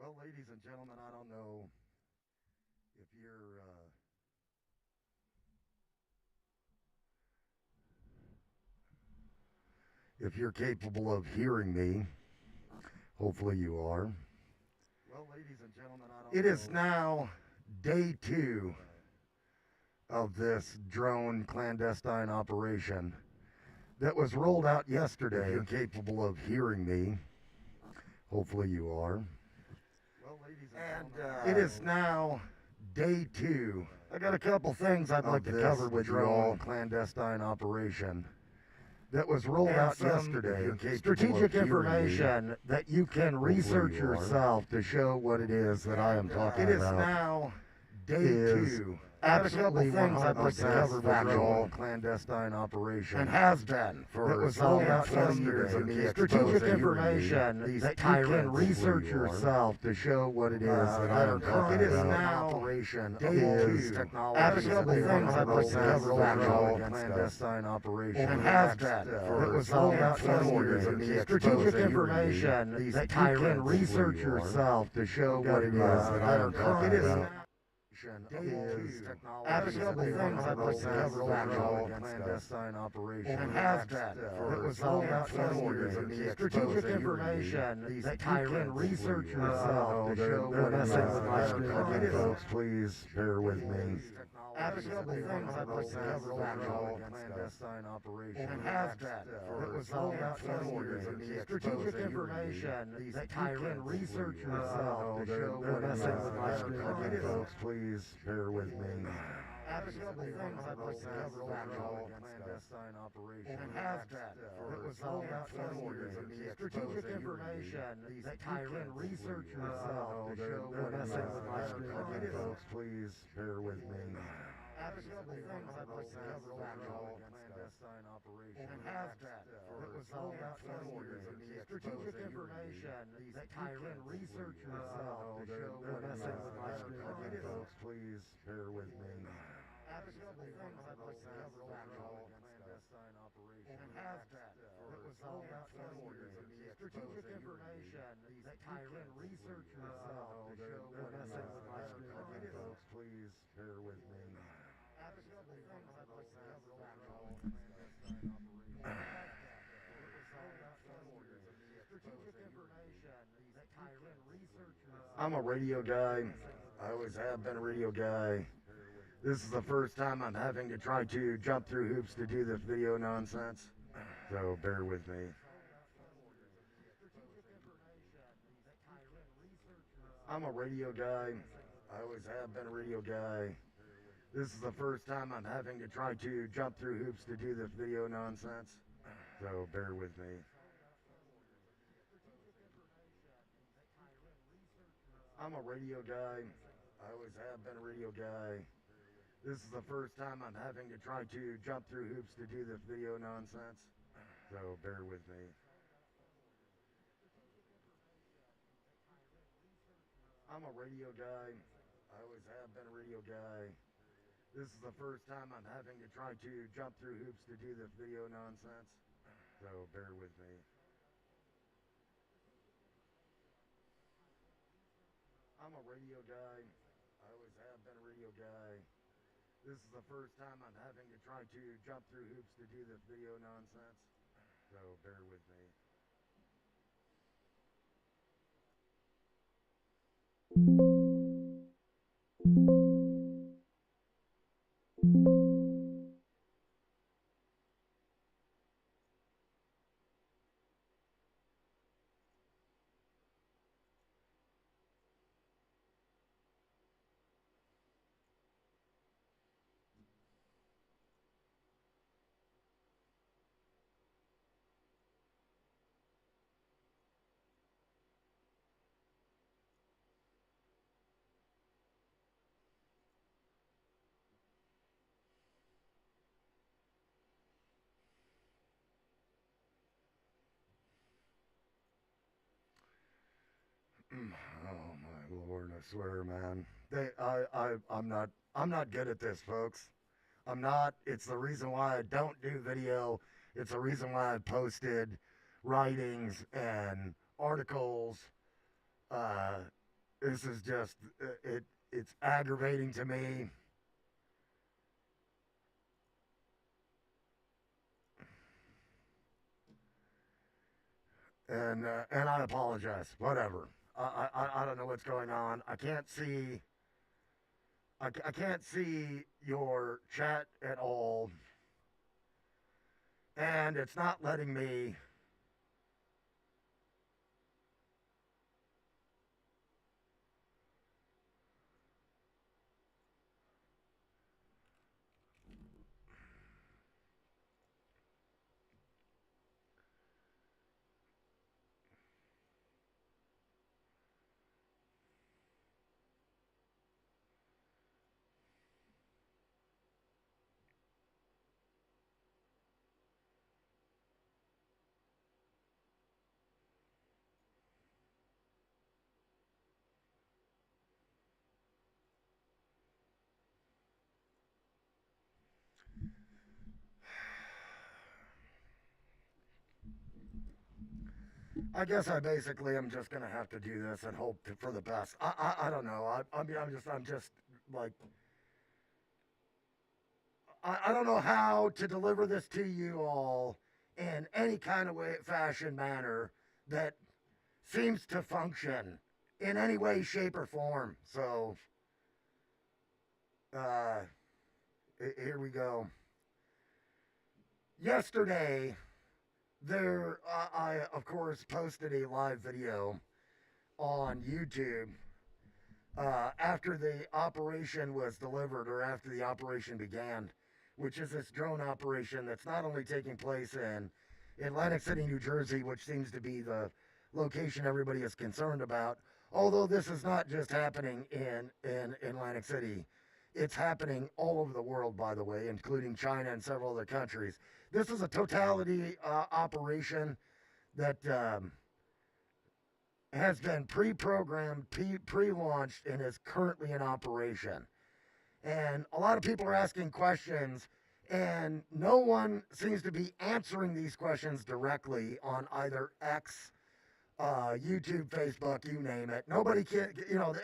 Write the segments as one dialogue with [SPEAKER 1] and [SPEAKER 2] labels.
[SPEAKER 1] Well, ladies and gentlemen, I don't know if you're capable of hearing me. Hopefully you are.
[SPEAKER 2] Well, ladies and gentlemen, I don't
[SPEAKER 1] It
[SPEAKER 2] know.
[SPEAKER 1] is now day 2 of this drone clandestine operation that was rolled out yesterday. If you're capable of hearing me. Hopefully you are.
[SPEAKER 2] Well, ladies
[SPEAKER 1] And
[SPEAKER 2] and gentlemen,
[SPEAKER 1] it is now day 2. I got a couple things I'd like to cover with you all. Clandestine operation that was rolled out yesterday. Strategic information that you can research yourself to show what it is that I am talking about. It is now day 2. Absolutely, things I'd like to cover with you all. Clandestine operation and has been for it was rolled out yesterday. Strategic information that you can research yourself to show what it is that I am talking about. It is now operation day 2. Absolutely, things I'd like to cover with you all. Clandestine operation and has been for it was rolled out yesterday. Strategic information that you can research yourself to show what it is that I am talking about. Absolutely, things I'd like to cover with you all. Clandestine operation and has been for it was rolled out yesterday. Strategic information that you can research yourself to show what it is that I am talking about. Folks, please bear with me. Absolutely, things I'd like to cover with you all. Clandestine operation and has been for it was rolled out yesterday. Strategic information that you can research yourself to show what it is that I am talking about. Folks, please bear with me. Absolutely, things I'd like to cover with you all. Clandestine operation and has been for it was rolled out yesterday. Strategic information that you can research yourself to show what it is that I am talking about. Folks, please bear with me. Absolutely, things I'd like to cover with you all. Clandestine operation and has been for it was rolled out yesterday. Strategic information that you can research yourself to show what it is that I am talking about. Folks, please bear with me. Absolutely, things I'd like to cover with you all. Clandestine operation and has been for it was rolled out yesterday. Strategic information that you can research yourself to show what it is that I am talking about. Folks, please bear with me. Absolutely, things I'd like to cover with you all. Clandestine operation and has been for it was rolled out yesterday. Strategic information that you can research yourself. I'm a radio guy. I always have been a radio guy. This is the first time I'm having to try to jump through hoops to do this video nonsense. So bear with me. I'm a radio guy. I always have been a radio guy. This is the first time I'm having to try to jump through hoops to do this video nonsense. So bear with me. I'm a radio guy. I always have been a radio guy. This is the first time I'm having to try to jump through hoops to do this video nonsense. So bear with me. I'm a radio guy. I always have been a radio guy. This is the first time I'm having to try to jump through hoops to do this video nonsense. So bear with me. I'm a radio guy. I always have been a radio guy. This is the first time I'm having to try to jump through hoops to do this video nonsense. So bear with me. Oh my Lord, I swear, man. I'm not good at this, folks. I'm not. It's the reason why I don't do video. It's the reason why I posted writings and articles, uh, This is just, it's aggravating to me. And I apologize. Whatever. I don't know what's going on. I can't see. I can't see your chat at all, and it's not letting me. I guess I basically am just gonna have to do this and hope for the best. I don't know. I mean I'm just like I don't know how to deliver this to you all in any kind of way, fashion, manner that seems to function in any way, shape, or form. So, uh, here we go. Yesterday, I of course posted a live video on YouTube after the operation was delivered or after the operation began, which is this drone operation that's not only taking place in Atlantic City, New Jersey, which seems to be the location everybody is concerned about, although this is not just happening in Atlantic City. It's happening all over the world, by the way, including China and several other countries. This is a totality operation that has been pre-programmed, pre-launched, and is currently in operation. And a lot of people are asking questions, and no one seems to be answering these questions directly on either X, YouTube, Facebook, you name it. Nobody can,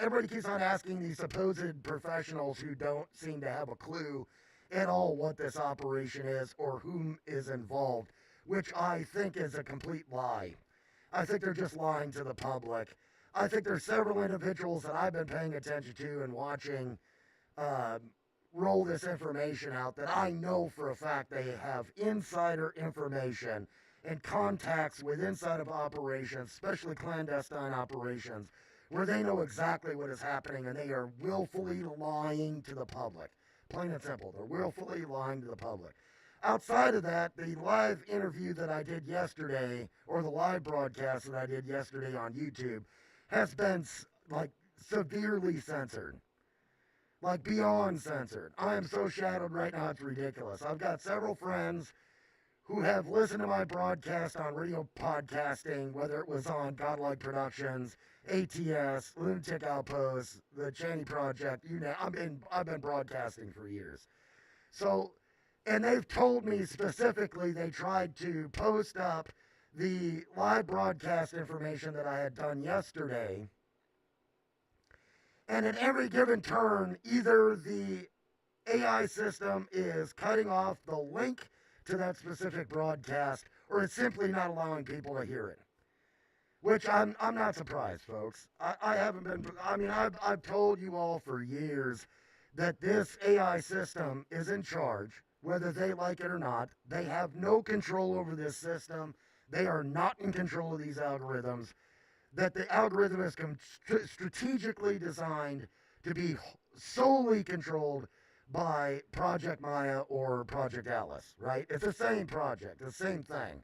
[SPEAKER 1] everybody keeps on asking these supposed professionals who don't seem to have a clue at all what this operation is or whom is involved, which I think is a complete lie. I think they're just lying to the public. I think there's several individuals that I've been paying attention to and watching roll this information out that I know for a fact they have insider information and contacts with inside of operations, especially clandestine operations, where they know exactly what is happening and they are willfully lying to the public. Plain and simple, they're willfully lying to the public. Outside of that, the live interview that I did yesterday, or the live broadcast that I did yesterday on YouTube, has been like severely censored. Like beyond censored. I am so shadowed right now, it's ridiculous. I've got several friends who have listened to my broadcast on radio podcasting, whether it was on Godlike Productions, ATS, Lunatic Outpost, the Chaney Project, you know, I've been broadcasting for years. So, and they've told me specifically they tried to post up the live broadcast information that I had done yesterday. And at every given turn, either the AI system is cutting off the link to that specific broadcast, or it's simply not allowing people to hear it. Which I'm not surprised, folks. I haven't been, I mean, I've told you all for years that this AI system is in charge, whether they like it or not. They have no control over this system. They are not in control of these algorithms. That the algorithm is strategically designed to be solely controlled by Project Maya or Project Alice, right? It's the same project, the same thing,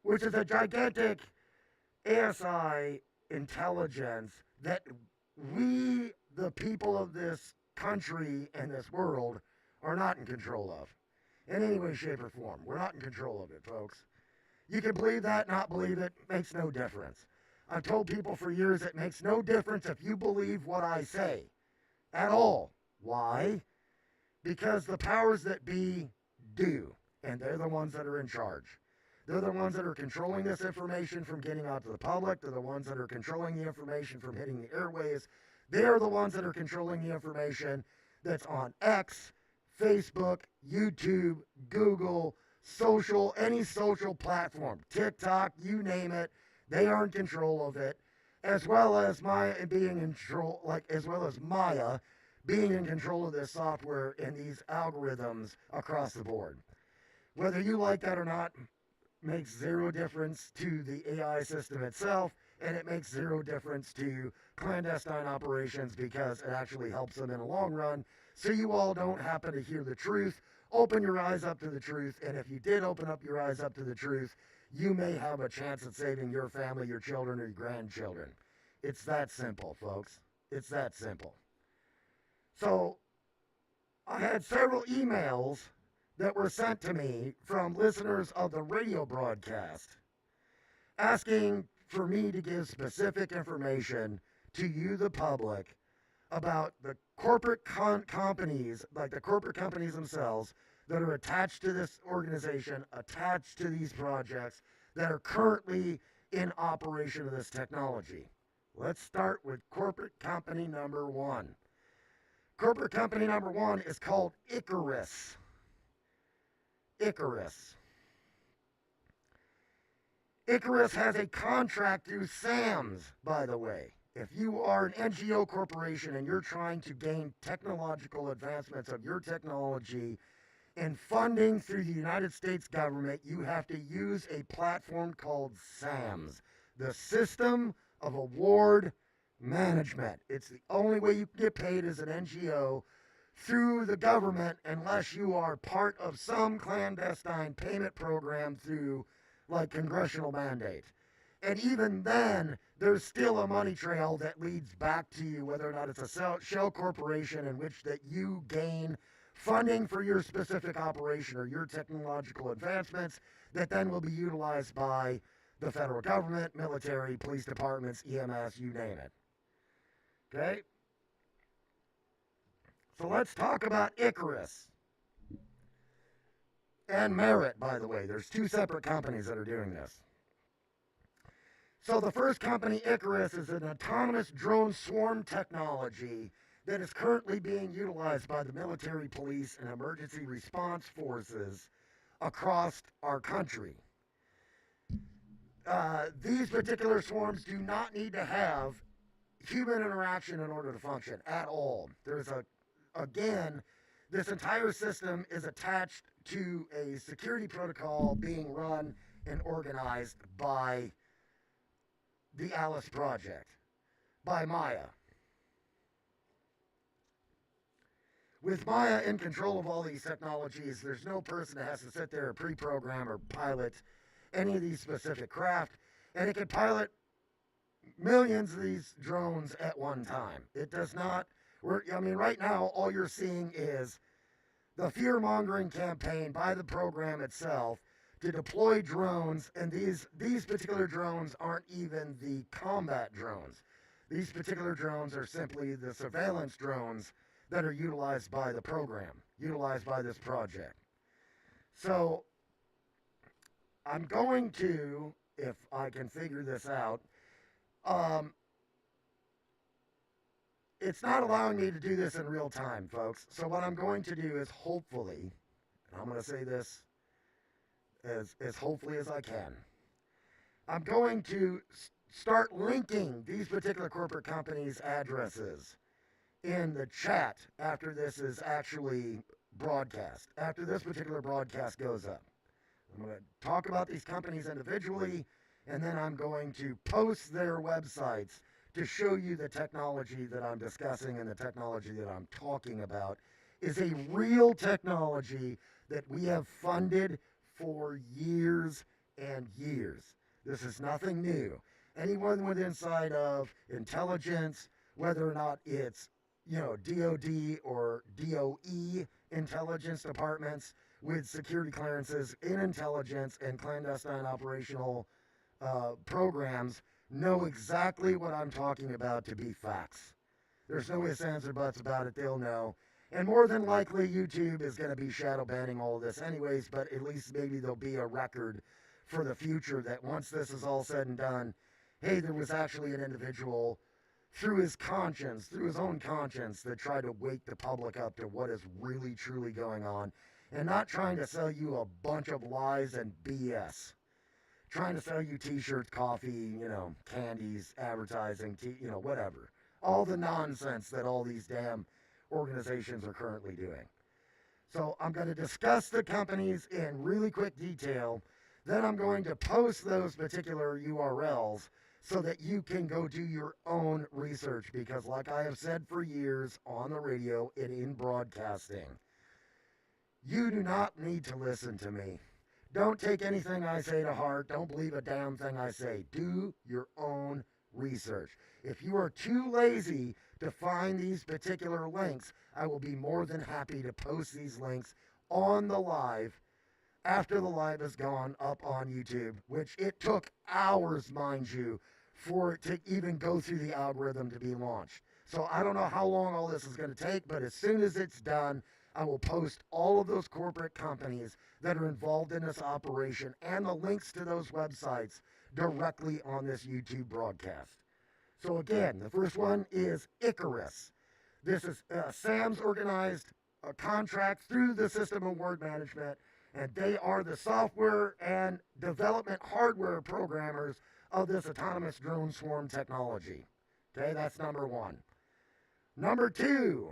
[SPEAKER 1] which is a gigantic ASI intelligence that we, the people of this country and this world, are not in control of in any way, shape, or form. We're not in control of it, folks. You can believe that, not believe it, makes no difference. I've told people for years it makes no difference if you believe what I say at all. Why? Because the powers that be do, and they're the ones that are in charge. They're the ones that are controlling this information from getting out to the public. They're the ones that are controlling the information from hitting the airways. They are the ones that are controlling the information that's on X, Facebook, YouTube, Google, any social platform, TikTok, you name it. They are in control of it, as well as Maya being in control, Maya being in control of this software and these algorithms across the board. Whether you like that or not makes zero difference to the AI system itself, and it makes zero difference to clandestine operations because it actually helps them in the long run. So you all don't happen to hear the truth. Open your eyes up to the truth, and if you did open up your eyes up to the truth, you may have a chance at saving your family, your children, or your grandchildren. It's that simple, folks. It's that simple. So I had several emails that were sent to me from listeners of the radio broadcast asking for me to give specific information to you, the public, about the corporate companies, like the corporate companies themselves, that are attached to this organization, attached to these projects, that are currently in operation of this technology. Let's start with corporate company number one. Corporate company number one is called Icarus. Icarus. Icarus has a contract through SAMS, by the way. If you are an NGO corporation and you're trying to gain technological advancements of your technology and funding through the United States government, you have to use a platform called SAMS, the System of Award Management. It's the only way you can get paid as an NGO through the government unless you are part of some clandestine payment program through like congressional mandate. And even then, there's still a money trail that leads back to you, whether or not it's a shell corporation in which that you gain funding for your specific operation or your technological advancements that then will be utilized by the federal government, military, police departments, EMS, you name it. Okay? So let's talk about Icarus. And Merit, by the way. There's two separate companies that are doing this. So the first company, Icarus, is an autonomous drone swarm technology that is currently being utilized by the military, police, and emergency response forces across our country. These particular swarms do not need to have human interaction in order to function at all. Again, this entire system is attached to a security protocol being run and organized by the Alice Project, by Maya. With Maya in control of all these technologies, there's no person that has to sit there and pre-program or pilot any of these specific craft, and it can pilot millions of these drones at one time. It does not, right now, all you're seeing is the fear-mongering campaign by the program itself to deploy drones, and these particular drones aren't even the combat drones. These particular drones are simply the surveillance drones that are utilized by the program, utilized by this project. So I'm going to, if I can figure this out, it's not allowing me to do this in real time, folks. So what I'm going to do is hopefully, and I'm going to say this as hopefully as I can, I'm going to start linking these particular corporate companies' addresses in the chat after this is actually broadcast, after this particular broadcast goes up. I'm going to talk about these companies individually, and then I'm going to post their websites to show you the technology that I'm discussing and the technology that I'm talking about is a real technology that we have funded for years and years. This is nothing new. Anyone with inside of intelligence, whether or not it's, DOD or DOE intelligence departments with security clearances in intelligence and clandestine operational programs, know exactly what I'm talking about to be facts. There's no ifs, ands, or buts about it. They'll know. And more than likely, YouTube is going to be shadow banning all of this anyways, but at least maybe there'll be a record for the future, that once this is all said and done, hey, there was actually an individual through his conscience, through his own conscience, that tried to wake the public up to what is really, truly going on, and not trying to sell you a bunch of lies and BS. Trying to sell you t-shirts, coffee, candies, advertising, whatever. All the nonsense that all these damn organizations are currently doing. So I'm going to discuss the companies in really quick detail. Then I'm going to post those particular URLs so that you can go do your own research, because like I have said for years on the radio and in broadcasting, you do not need to listen to me. Don't take anything I say to heart. Don't believe a damn thing I say. Do your own research. If you are too lazy to find these particular links, I will be more than happy to post these links on the live after the live has gone up on YouTube, which it took hours, mind you, for it to even go through the algorithm to be launched. So I don't know how long all this is going to take, but as soon as it's done, I will post all of those corporate companies that are involved in this operation and the links to those websites directly on this YouTube broadcast. So again, the first one is Icarus. This is Sam's organized contract through the System of Word Management, and they are the software and development hardware programmers of this autonomous drone swarm technology. Okay, that's number one. Number two,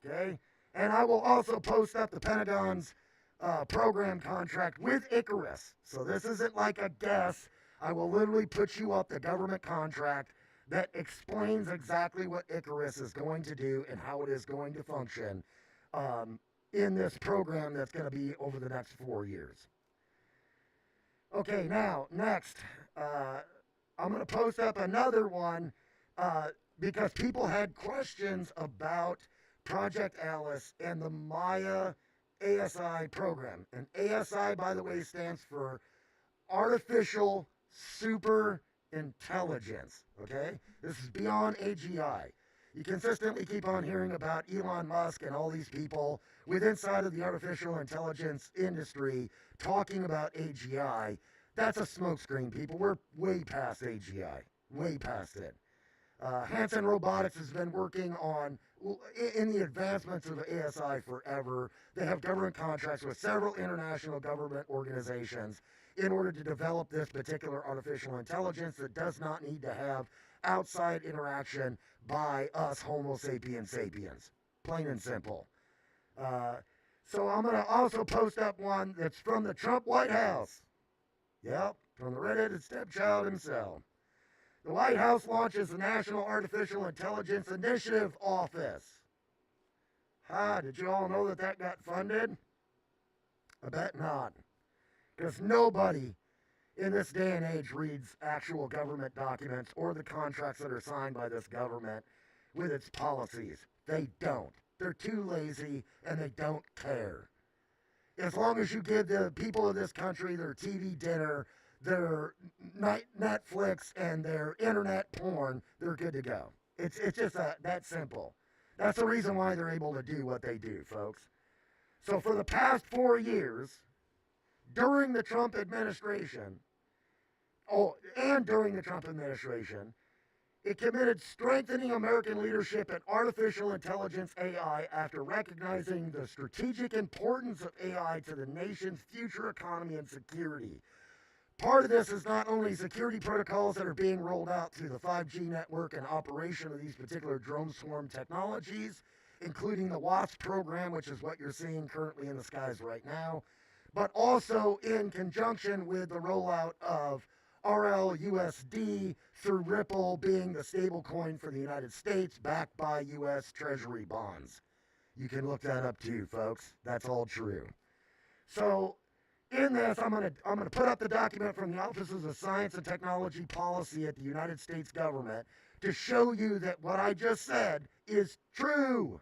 [SPEAKER 1] okay, and I will also post up the Pentagon's program contract with Icarus. So this isn't like a guess. I will literally put you up the government contract that explains exactly what Icarus is going to do and how it is going to function in this program that's going to be over the next 4 years. Okay, now, next, I'm going to post up another one because people had questions about Project Alice and the Maya ASI program. And ASI, by the way, stands for Artificial Super Intelligence, okay? This is beyond AGI. You consistently keep on hearing about Elon Musk and all these people with inside of the artificial intelligence industry talking about AGI. That's a smokescreen, people. We're way past AGI, way past it. Hanson Robotics has been working on in the advancements of ASI forever. They have government contracts with several international government organizations in order to develop this particular artificial intelligence that does not need to have outside interaction by us Homo sapiens sapiens. Plain and simple. So I'm going to also post up one that's from the Trump White House. Yep, from the redheaded stepchild himself. The White House launches the National Artificial Intelligence Initiative Office. Did you all know that that got funded? I bet not. Because nobody in this day and age reads actual government documents or the contracts that are signed by this government with its policies. They don't. They're too lazy and they don't care. As long as you give the people of this country their TV dinner, their Netflix, and their internet porn, they're good to go. It's just that simple. That's the reason why they're able to do what they do, folks. So for the past 4 years, during the Trump administration, it committed strengthening American leadership in artificial intelligence AI after recognizing the strategic importance of AI to the nation's future economy and security. Part of this is not only security protocols that are being rolled out through the 5G network and operation of these particular drone swarm technologies, including the WASP program, which is what you're seeing currently in the skies right now, but also in conjunction with the rollout of RLUSD through Ripple being the stable coin for the United States backed by U.S. Treasury bonds. You can look that up too, folks. That's all true. So in this, I'm gonna put up the document from the Offices of Science and Technology Policy at the United States government to show you that what I just said is true.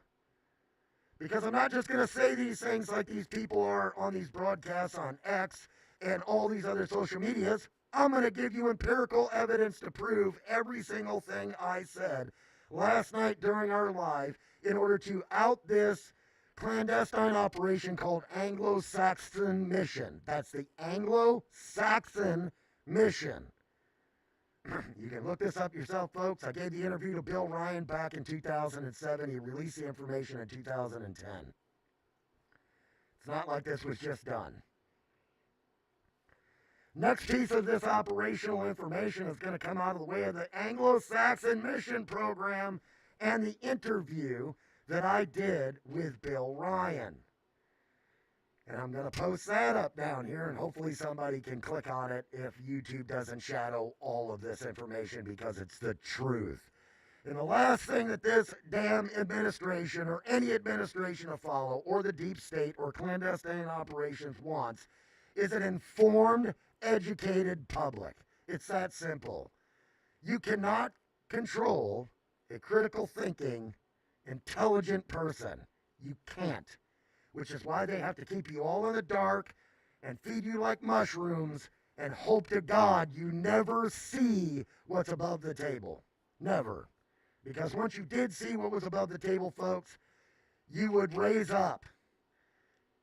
[SPEAKER 1] Because I'm not just going to say these things like these people are on these broadcasts on X and all these other social medias. I'm going to give you empirical evidence to prove every single thing I said last night during our live in order to out this clandestine operation called Anglo-Saxon Mission. That's the Anglo-Saxon Mission. You can look this up yourself, folks. I gave the interview to Bill Ryan back in 2007. He released the information in 2010. It's not like this was just done. Next piece of this operational information is going to come out of the way of the Anglo-Saxon Mission program and the interview that I did with Bill Ryan. And I'm going to post that up down here, and hopefully somebody can click on it if YouTube doesn't shadow all of this information, because it's the truth. And the last thing that this damn administration, or any administration to follow, or the deep state or clandestine operations wants, is an informed, educated public. It's that simple. You cannot control a critical thinking, intelligent person. You can't. Which is why they have to keep you all in the dark and feed you like mushrooms and hope to God you never see what's above the table. Never. Because once you did see what was above the table, folks, you would raise up.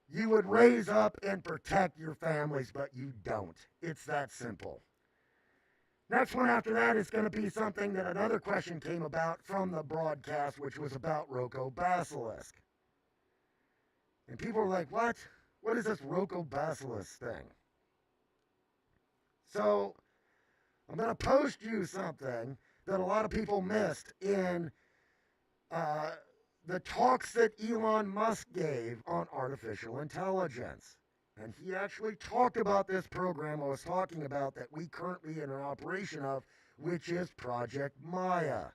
[SPEAKER 1] You would raise up and protect your families, but you don't. It's that simple. Next one after that is going to be something that another question came about from the broadcast, which was about Rocco Basilisk. And people were like, what? What is this Rocco Basilisk thing? So I'm going to post you something that a lot of people missed in the talks that Elon Musk gave on artificial intelligence. And he actually talked about this program I was talking about that we currently in an operation of, which is Project Maya.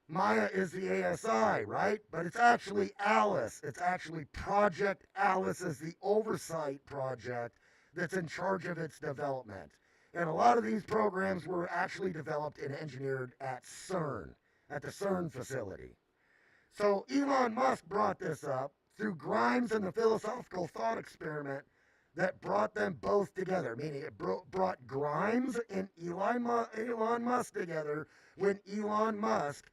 [SPEAKER 1] Maya is the ASI, right? But it's actually Alice. It's actually Project Alice is the oversight project that's in charge of its development. And a lot of these programs were actually developed and engineered at CERN, at the CERN facility. So Elon Musk brought this up through Grimes and the philosophical thought experiment that brought them both together, meaning it brought Grimes and Elon Musk together when Elon Musk,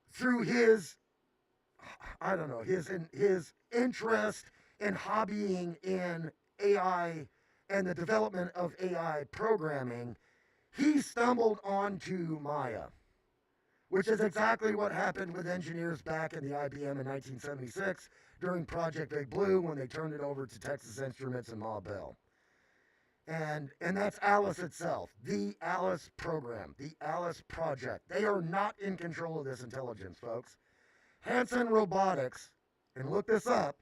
[SPEAKER 1] through his, I don't know, his interest in hobbying in AI and the development of AI programming, he stumbled onto Maya, which is exactly what happened with engineers back in the IBM in 1976 during Project Big Blue when they turned it over to Texas Instruments and Ma Bell. And that's Alice itself, the Alice program, the Alice project. They are not in control of this intelligence, folks. Hanson Robotics, and look this up,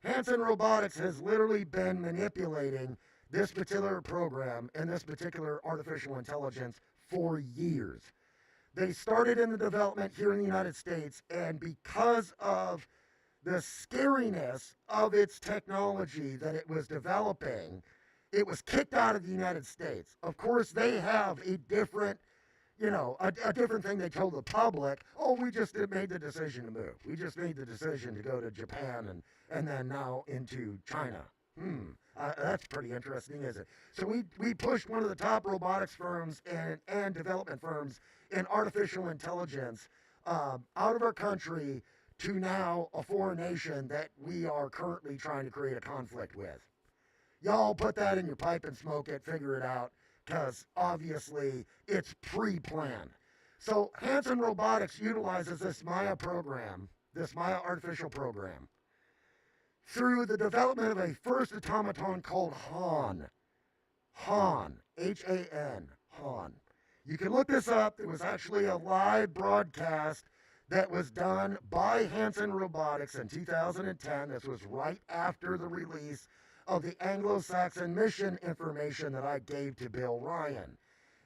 [SPEAKER 1] Hanson Robotics has literally been manipulating this particular program and this particular artificial intelligence for years. They started in the development here in the United States, and because of the scariness of its technology that it was developing, it was kicked out of the United States. Of course, they have a different, a different thing they told the public. Oh, we just made the decision to move. We just made the decision to go to Japan and then now into China. That's pretty interesting, isn't it? So we pushed one of the top robotics firms and development firms in artificial intelligence out of our country to now a foreign nation that we are currently trying to create a conflict with. Y'all put that in your pipe and smoke it, figure it out, because obviously it's pre-planned. So Hanson Robotics utilizes this Maya program, this Maya artificial program, through the development of a first automaton called Han. Han, H-A-N, Han. You can look this up. There was actually a live broadcast that was done by Hanson Robotics in 2010. This was right after the release of the Anglo-Saxon Mission information that I gave to Bill Ryan.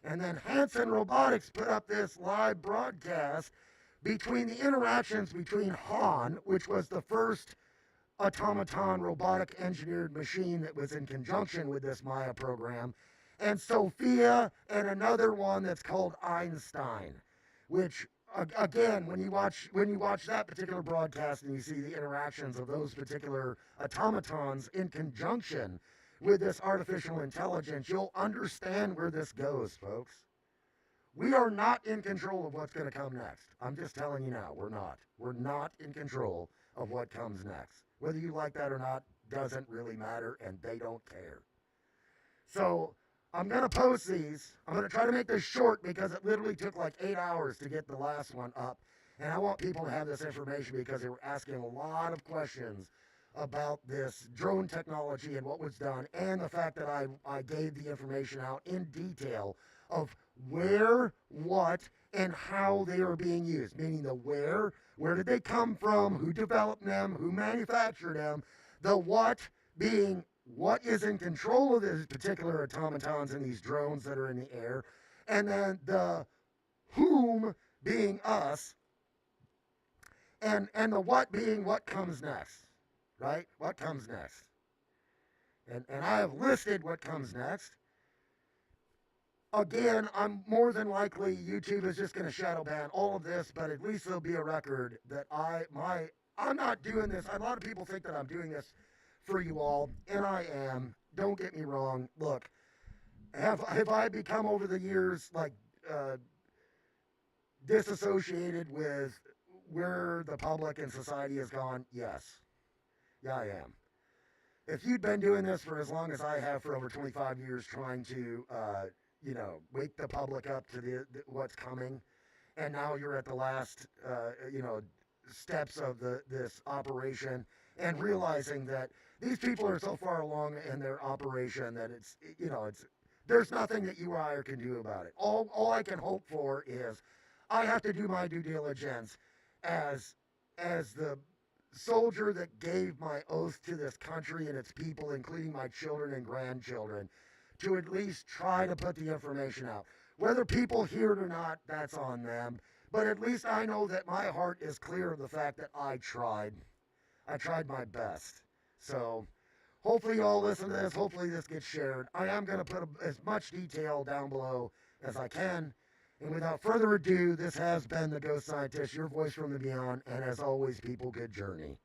[SPEAKER 1] And then Hanson Robotics put up this live broadcast between the interactions between Han, which was the first automaton robotic engineered machine that was in conjunction with this Maya program, and Sophia, and another one that's called Einstein, which again, when you watch that particular broadcast and you see the interactions of those particular automatons in conjunction with this artificial intelligence, you'll understand where this goes, folks. We are not in control of what's going to come next. I'm just telling you now, we're not. We're not in control of what comes next. Whether you like that or not doesn't really matter, and they don't care. So I'm going to post these. I'm going to try to make this short because it literally took like 8 hours to get the last one up. And I want people to have this information because they were asking a lot of questions about this drone technology and what was done, and the fact that I gave the information out in detail of where, what, and how they are being used, meaning the where did they come from, who developed them, who manufactured them, the what being what is in control of these particular automatons and these drones that are in the air, and then the whom being us, and the what being what comes next, right? What comes next? And I have listed what comes next. Again, I'm more than likely YouTube is just going to shadow ban all of this, but at least there'll be a record that I'm not doing this. A lot of people think that I'm doing this for you all, and I am. Don't get me wrong. Look, have I become over the years like disassociated with where the public and society has gone? Yes. Yeah, I am. If you'd been doing this for as long as I have for over 25 years, trying to, wake the public up to what's coming, and now you're at the last, steps of this operation, and realizing that these people are so far along in their operation that there's nothing that you or I can do about it. All I can hope for is I have to do my due diligence as the soldier that gave my oath to this country and its people, including my children and grandchildren, to at least try to put the information out. Whether people hear it or not, that's on them. But at least I know that my heart is clear of the fact that I tried. I tried my best. So hopefully you all listen to this. Hopefully this gets shared. I am going to put as much detail down below as I can. And without further ado, this has been The Ghost Scientist, your voice from the beyond. And as always, people, good journey.